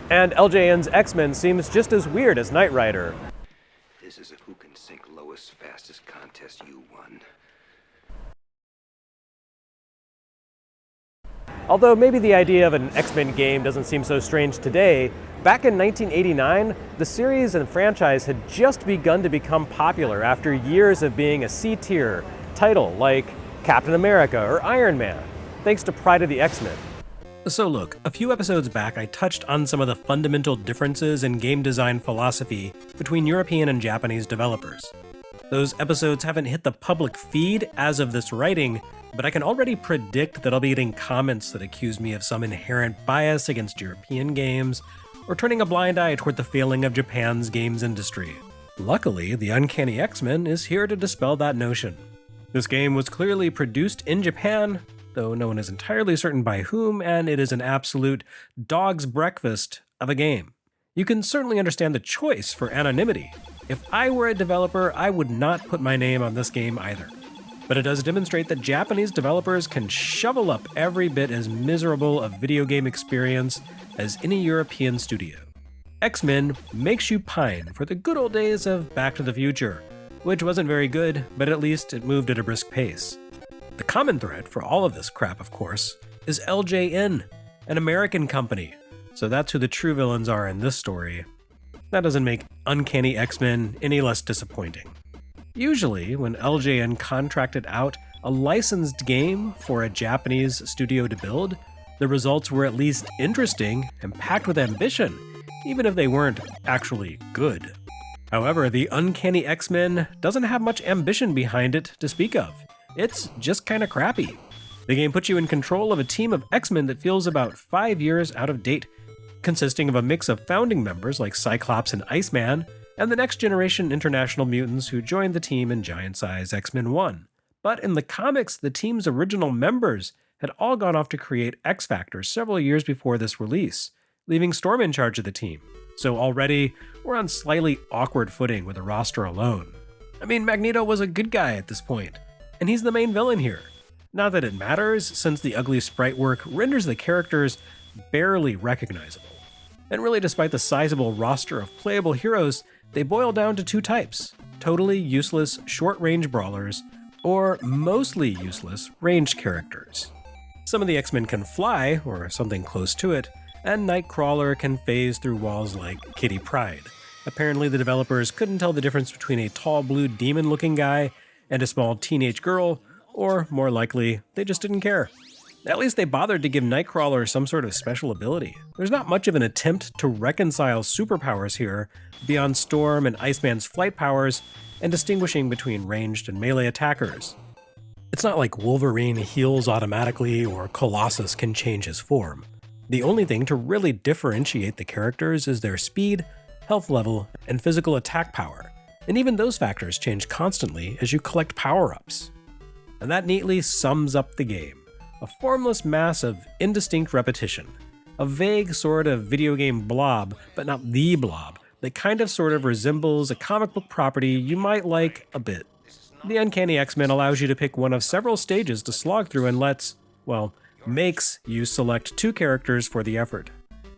And LJN's X-Men seems just as weird as Knight Rider. This is a who can sink lowest fastest contest you won. Although maybe the idea of an X-Men game doesn't seem so strange today, back in 1989, the series and franchise had just begun to become popular after years of being a C-tier title like Captain America or Iron Man, thanks to Pride of the X-Men. So look, a few episodes back I touched on some of the fundamental differences in game design philosophy between European and Japanese developers. Those episodes haven't hit the public feed as of this writing, but I can already predict that I'll be getting comments that accuse me of some inherent bias against European games, or turning a blind eye toward the failing of Japan's games industry. Luckily, the Uncanny X-Men is here to dispel that notion. This game was clearly produced in Japan, though no one is entirely certain by whom, and it is an absolute dog's breakfast of a game. You can certainly understand the choice for anonymity. If I were a developer, I would not put my name on this game either. But it does demonstrate that Japanese developers can shovel up every bit as miserable a video game experience as any European studio. X-Men makes you pine for the good old days of Back to the Future, which wasn't very good, but at least it moved at a brisk pace. The common thread for all of this crap, of course, is LJN, an American company, so that's who the true villains are in this story. That doesn't make Uncanny X-Men any less disappointing. Usually, when LJN contracted out a licensed game for a Japanese studio to build, the results were at least interesting and packed with ambition, even if they weren't actually good. However, the Uncanny X-Men doesn't have much ambition behind it to speak of. It's just kinda crappy. The game puts you in control of a team of X-Men that feels about 5 years out of date, consisting of a mix of founding members like Cyclops and Iceman, and the next generation international mutants who joined the team in Giant Size X-Men 1. But in the comics, the team's original members had all gone off to create X-Factor several years before this release, leaving Storm in charge of the team. So already, we're on slightly awkward footing with the roster alone. I mean, Magneto was a good guy at this point, and he's the main villain here. Not that it matters, since the ugly sprite work renders the characters barely recognizable. And really, despite the sizable roster of playable heroes, they boil down to two types: totally useless short-range brawlers, or mostly useless ranged characters. Some of the X-Men can fly, or something close to it, and Nightcrawler can phase through walls like Kitty Pryde. Apparently the developers couldn't tell the difference between a tall blue demon-looking guy and a small teenage girl, or more likely, they just didn't care. At least they bothered to give Nightcrawler some sort of special ability. There's not much of an attempt to reconcile superpowers here, beyond Storm and Iceman's flight powers, and distinguishing between ranged and melee attackers. It's not like Wolverine heals automatically or Colossus can change his form. The only thing to really differentiate the characters is their speed, health level, and physical attack power, and even those factors change constantly as you collect power-ups. And that neatly sums up the game. A formless mass of indistinct repetition. A vague sort of video game blob, but not the blob, that kind of sort of resembles a comic book property you might like a bit. The Uncanny X-Men allows you to pick one of several stages to slog through and makes you select two characters for the effort.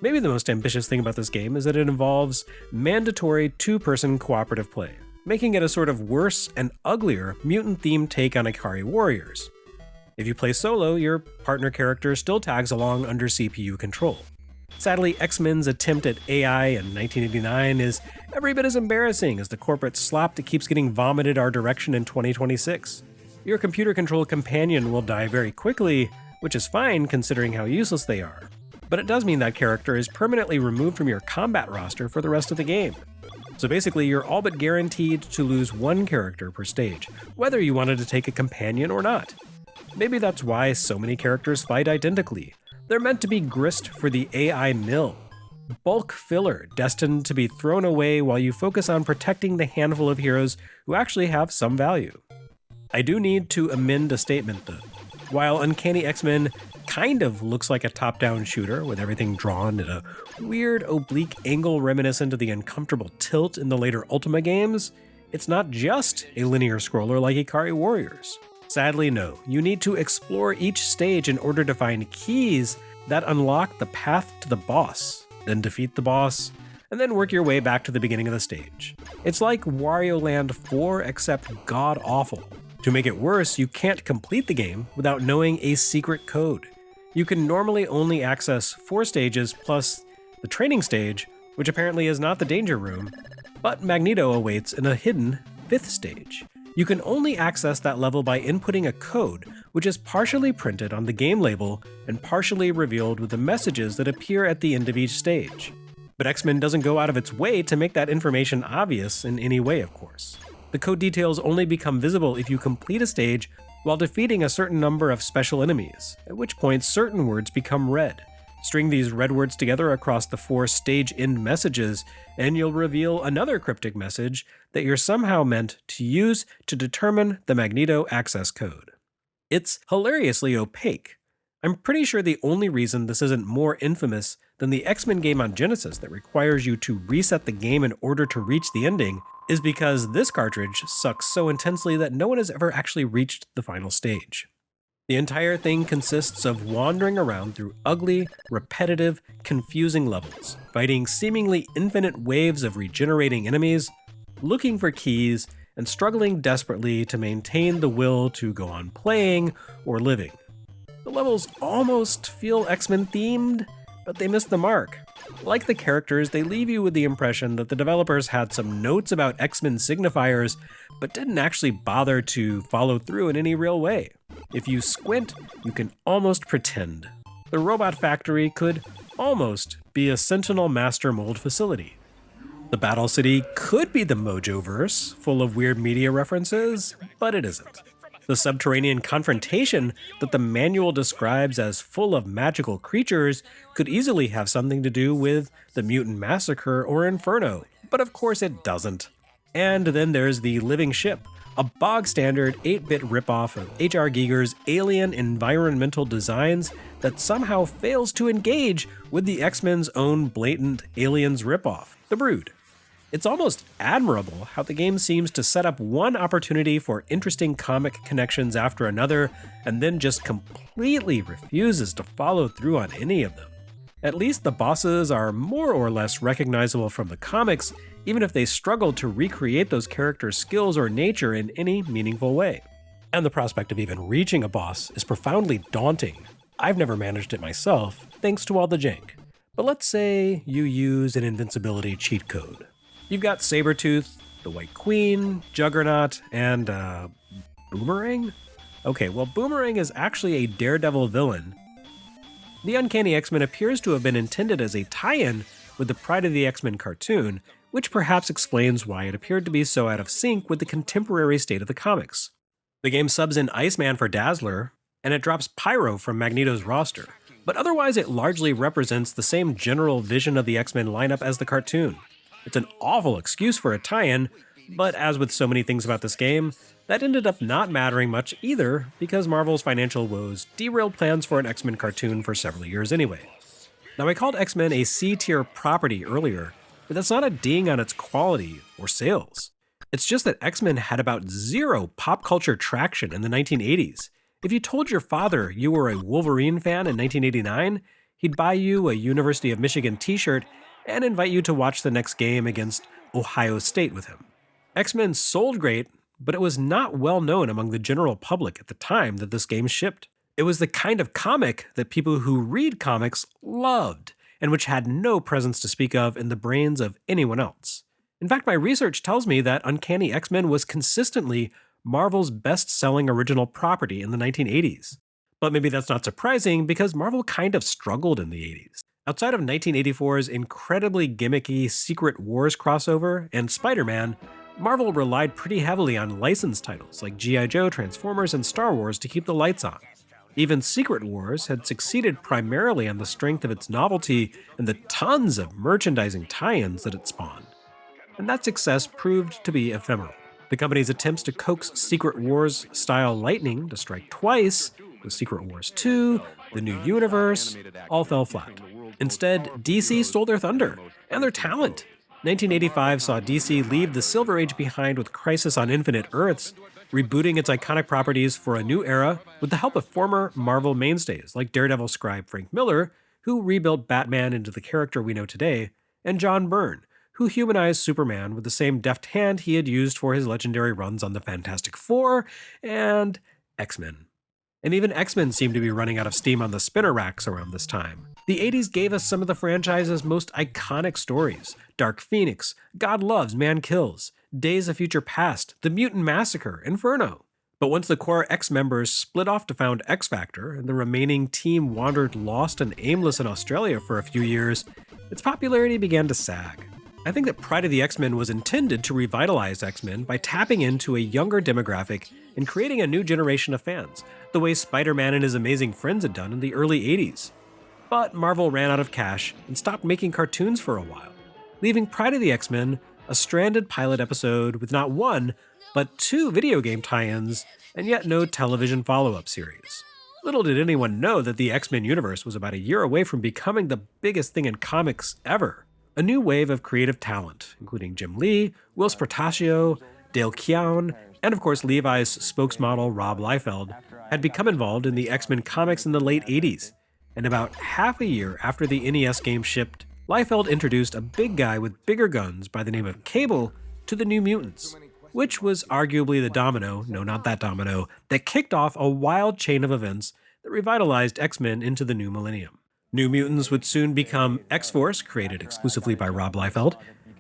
Maybe the most ambitious thing about this game is that it involves mandatory two-person cooperative play, making it a sort of worse and uglier mutant-themed take on Ikari Warriors. If you play solo, your partner character still tags along under CPU control. Sadly, X-Men's attempt at AI in 1989 is every bit as embarrassing as the corporate slop that keeps getting vomited our direction in 2026. Your computer-controlled companion will die very quickly, which is fine considering how useless they are. But it does mean that character is permanently removed from your combat roster for the rest of the game. So basically, you're all but guaranteed to lose one character per stage, whether you wanted to take a companion or not. Maybe that's why so many characters fight identically. They're meant to be grist for the AI mill. Bulk filler destined to be thrown away while you focus on protecting the handful of heroes who actually have some value. I do need to amend a statement though. While Uncanny X-Men kind of looks like a top-down shooter with everything drawn at a weird oblique angle reminiscent of the uncomfortable tilt in the later Ultima games, it's not just a linear scroller like Ikari Warriors. Sadly, no. You need to explore each stage in order to find keys that unlock the path to the boss. then defeat the boss, and then work your way back to the beginning of the stage. It's like Wario Land 4 except god-awful. To make it worse, you can't complete the game without knowing a secret code. You can normally only access 4 stages plus the training stage, which apparently is not the danger room, but Magneto awaits in a hidden 5th stage. You can only access that level by inputting a code, which is partially printed on the game label and partially revealed with the messages that appear at the end of each stage. But X-Men doesn't go out of its way to make that information obvious in any way, of course. The code details only become visible if you complete a stage while defeating a certain number of special enemies, at which point certain words become red. String these red words together across the 4 stage end messages, and you'll reveal another cryptic message that you're somehow meant to use to determine the Magneto access code. It's hilariously opaque. I'm pretty sure the only reason this isn't more infamous than the X-Men game on Genesis that requires you to reset the game in order to reach the ending is because this cartridge sucks so intensely that no one has ever actually reached the final stage. The entire thing consists of wandering around through ugly, repetitive, confusing levels, fighting seemingly infinite waves of regenerating enemies, looking for keys, and struggling desperately to maintain the will to go on playing or living. The levels almost feel X-Men themed, but they miss the mark. Like the characters, they leave you with the impression that the developers had some notes about X-Men signifiers, but didn't actually bother to follow through in any real way. If you squint, you can almost pretend. The Robot Factory could almost be a Sentinel Master Mold facility. The Battle City could be the Mojoverse, full of weird media references, but it isn't. The subterranean confrontation that the manual describes as full of magical creatures could easily have something to do with the Mutant Massacre or Inferno, but of course it doesn't. And then there's the Living Ship, a bog-standard 8-bit ripoff of H.R. Giger's alien environmental designs that somehow fails to engage with the X-Men's own blatant aliens ripoff, the Brood. It's almost admirable how the game seems to set up one opportunity for interesting comic connections after another, and then just completely refuses to follow through on any of them. At least the bosses are more or less recognizable from the comics, even if they struggle to recreate those characters' skills or nature in any meaningful way. And the prospect of even reaching a boss is profoundly daunting. I've never managed it myself, thanks to all the jank. But let's say you use an invincibility cheat code. You've got Sabretooth, the White Queen, Juggernaut, and, Boomerang? Okay, well, Boomerang is actually a Daredevil villain. The Uncanny X-Men appears to have been intended as a tie-in with the Pride of the X-Men cartoon, which perhaps explains why it appeared to be so out of sync with the contemporary state of the comics. The game subs in Iceman for Dazzler, and it drops Pyro from Magneto's roster, but otherwise it largely represents the same general vision of the X-Men lineup as the cartoon. It's an awful excuse for a tie-in, but as with so many things about this game, that ended up not mattering much either because Marvel's financial woes derailed plans for an X-Men cartoon for several years anyway. Now, I called X-Men a C-tier property earlier, but that's not a ding on its quality or sales. It's just that X-Men had about zero pop culture traction in the 1980s. If you told your father you were a Wolverine fan in 1989, he'd buy you a University of Michigan t-shirt and invite you to watch the next game against Ohio State with him. X-Men sold great, but it was not well known among the general public at the time that this game shipped. It was the kind of comic that people who read comics loved, and which had no presence to speak of in the brains of anyone else. In fact, my research tells me that Uncanny X-Men was consistently Marvel's best-selling original property in the 1980s. But maybe that's not surprising because Marvel kind of struggled in the 80s. Outside of 1984's incredibly gimmicky Secret Wars crossover and Spider-Man, Marvel relied pretty heavily on licensed titles like G.I. Joe, Transformers, and Star Wars to keep the lights on. Even Secret Wars had succeeded primarily on the strength of its novelty and the tons of merchandising tie-ins that it spawned. And that success proved to be ephemeral. The company's attempts to coax Secret Wars-style lightning to strike twice, with Secret Wars 2, the New Universe, all fell flat. Instead, DC stole their thunder and their talent. 1985 saw DC leave the Silver Age behind with Crisis on Infinite Earths, rebooting its iconic properties for a new era with the help of former Marvel mainstays like Daredevil scribe Frank Miller, who rebuilt Batman into the character we know today, and John Byrne, who humanized Superman with the same deft hand he had used for his legendary runs on the Fantastic Four and X-Men. And even X-Men seemed to be running out of steam on the spinner racks around this time. The 80s gave us some of the franchise's most iconic stories: Dark Phoenix, God Loves, Man Kills, Days of Future Past, The Mutant Massacre, Inferno. But once the core X members split off to found X-Factor, and the remaining team wandered lost and aimless in Australia for a few years, its popularity began to sag. I think that Pride of the X-Men was intended to revitalize X-Men by tapping into a younger demographic and creating a new generation of fans, the way Spider-Man and his amazing friends had done in the early 80s. But Marvel ran out of cash and stopped making cartoons for a while, leaving Pride of the X-Men a stranded pilot episode with not one, but 2 video game tie-ins, and yet no television follow-up series. Little did anyone know that the X-Men universe was about a year away from becoming the biggest thing in comics ever. A new wave of creative talent, including Jim Lee, Will Spartaccio, Dale Keown, and of course Levi's spokesmodel Rob Liefeld, had become involved in the X-Men comics in the late 80s, and about half a year after the NES game shipped, Liefeld introduced a big guy with bigger guns by the name of Cable to the New Mutants, which was arguably the domino, no not that domino, that kicked off a wild chain of events that revitalized X-Men into the new millennium. New Mutants would soon become X-Force, created exclusively by Rob Liefeld.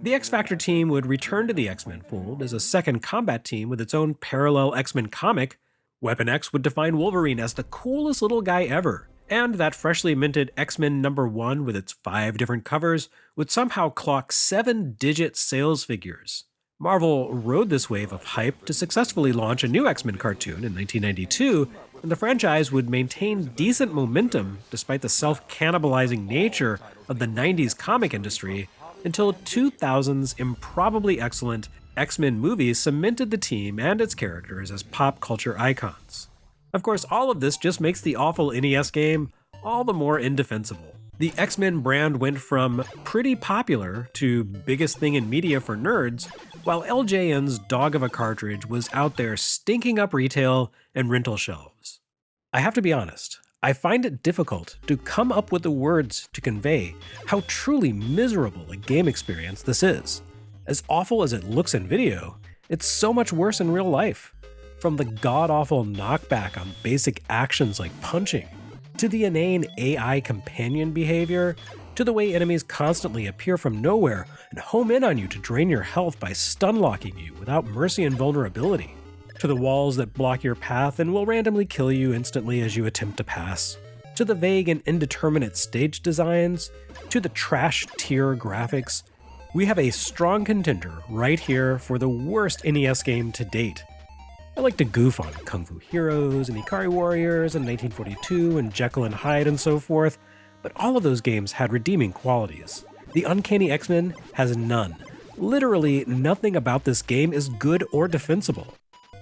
The X-Factor team would return to the X-Men fold as a second combat team with its own parallel X-Men comic. Weapon X would define Wolverine as the coolest little guy ever, and that freshly minted X-Men #1 with its 5 different covers would somehow clock 7-digit sales figures. Marvel rode this wave of hype to successfully launch a new X-Men cartoon in 1992, and the franchise would maintain decent momentum despite the self-cannibalizing nature of the 90s comic industry until 2000's improbably excellent X-Men movies cemented the team and its characters as pop culture icons. Of course, all of this just makes the awful NES game all the more indefensible. The X-Men brand went from pretty popular to biggest thing in media for nerds, while LJN's dog of a cartridge was out there stinking up retail and rental shelves. I have to be honest, I find it difficult to come up with the words to convey how truly miserable a game experience this is. As awful as it looks in video, it's so much worse in real life. From the god-awful knockback on basic actions like punching, to the inane AI companion behavior, to the way enemies constantly appear from nowhere and home in on you to drain your health by stun-locking you without mercy and vulnerability, to the walls that block your path and will randomly kill you instantly as you attempt to pass, to the vague and indeterminate stage designs, to the trash tier graphics. We have a strong contender right here for the worst NES game to date. I like to goof on Kung Fu Heroes and Ikari Warriors and 1942 and Jekyll and Hyde and so forth, but all of those games had redeeming qualities. The Uncanny X-Men has none. Literally nothing about this game is good or defensible.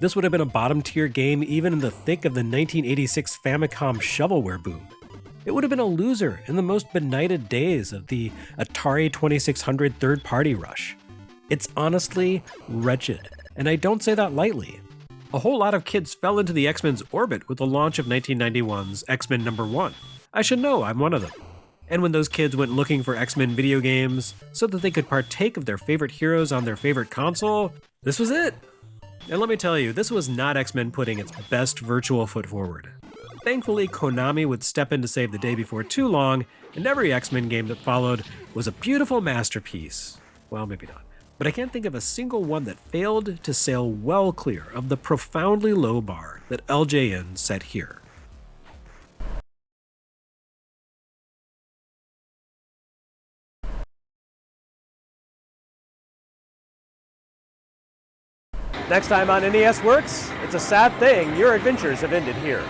This would have been a bottom-tier game even in the thick of the 1986 Famicom shovelware boom. It would have been a loser in the most benighted days of the Atari 2600 third-party rush. It's honestly wretched, and I don't say that lightly. A whole lot of kids fell into the X-Men's orbit with the launch of 1991's X-Men #1. I should know, I'm one of them. And when those kids went looking for X-Men video games so that they could partake of their favorite heroes on their favorite console, this was it. And let me tell you, this was not X-Men putting its best virtual foot forward. Thankfully, Konami would step in to save the day before too long, and every X-Men game that followed was a beautiful masterpiece. Well, maybe not. But I can't think of a single one that failed to sail well clear of the profoundly low bar that LJN set here. Next time on NES Works, it's a sad thing your adventures have ended here.